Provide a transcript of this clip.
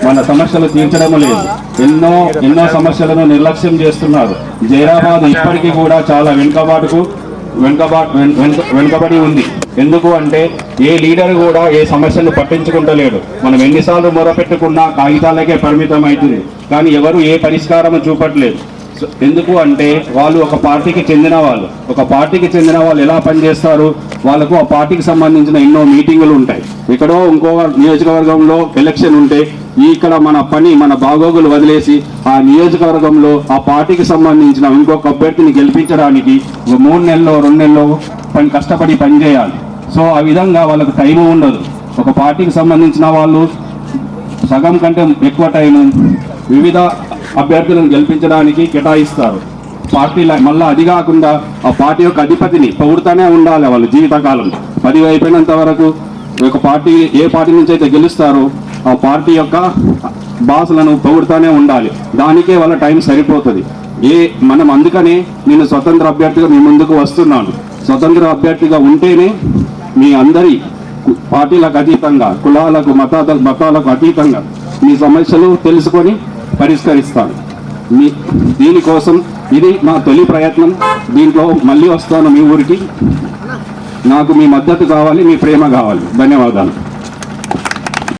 మన సమస్యలు తీర్చడం లేదు. ఎన్నో సమస్యలను నిర్లక్ష్యం చేస్తున్నారు. జైరాబాద్ ఇప్పటికీ కూడా చాలా వెనుకబడి ఉంది. ఎందుకు అంటే ఏ లీడర్ కూడా ఏ సమస్యను పట్టించుకుంటలేడు. మనం ఎన్నిసార్లు మొరపెట్టుకున్నా కాగితాలకే పరిమితం అవుతుంది, కానీ ఎవరు ఏ పరిష్కారం చూపట్లేదు. ఎందుకు అంటే వాళ్ళు ఒక పార్టీకి చెందిన వాళ్ళు ఎలా పనిచేస్తారు, వాళ్ళకు ఆ పార్టీకి సంబంధించిన ఎన్నో మీటింగులు ఉంటాయి. ఇక్కడో ఇంకో నియోజకవర్గంలో ఎలక్షన్ ఉంటే ఇక్కడ మన బాగోగులు వదిలేసి ఆ నియోజకవర్గంలో ఆ పార్టీకి సంబంధించిన ఇంకొక అభ్యర్థిని గెలిపించడానికి 3 నెలల్లో 2 నెలల్లో కష్టపడి పనిచేయాలి. సో ఆ విధంగా వాళ్ళకు టైము ఉండదు. ఒక పార్టీకి సంబంధించిన వాళ్ళు సగం కంటే ఎక్కువ టైము వివిధ అభ్యర్థులను గెలిపించడానికి కేటాయిస్తారు. మళ్ళీ అది కాకుండా ఆ పార్టీ యొక్క అధిపతిని పొగుడుతూనే ఉండాలి. వాళ్ళు జీవితకాలం 10 అయిపోయినంత వరకు ఒక పార్టీ ఏ పార్టీ నుంచి అయితే గెలుస్తారో ఆ పార్టీ యొక్క బాసులను పొగుడుతూనే ఉండాలి. దానికే వాళ్ళ టైం సరిపోతుంది. మనం అందుకనే నేను స్వతంత్ర అభ్యర్థిగా మీ ముందుకు వస్తున్నాను. స్వతంత్ర అభ్యర్థిగా ఉంటేనే మీ అందరి పార్టీలకు అతీతంగా, కులాలకు మతాలకు అతీతంగా మీ సమస్యలు తెలుసుకొని పరిష్కరిస్తాను. దీనికోసం ఇది నా తొలి ప్రయత్నం. దీంట్లో మళ్ళీ వస్తాను మీ ఊరికి. నాకు మీ మద్దతు కావాలి, మీ ప్రేమ కావాలి. ధన్యవాదాలు.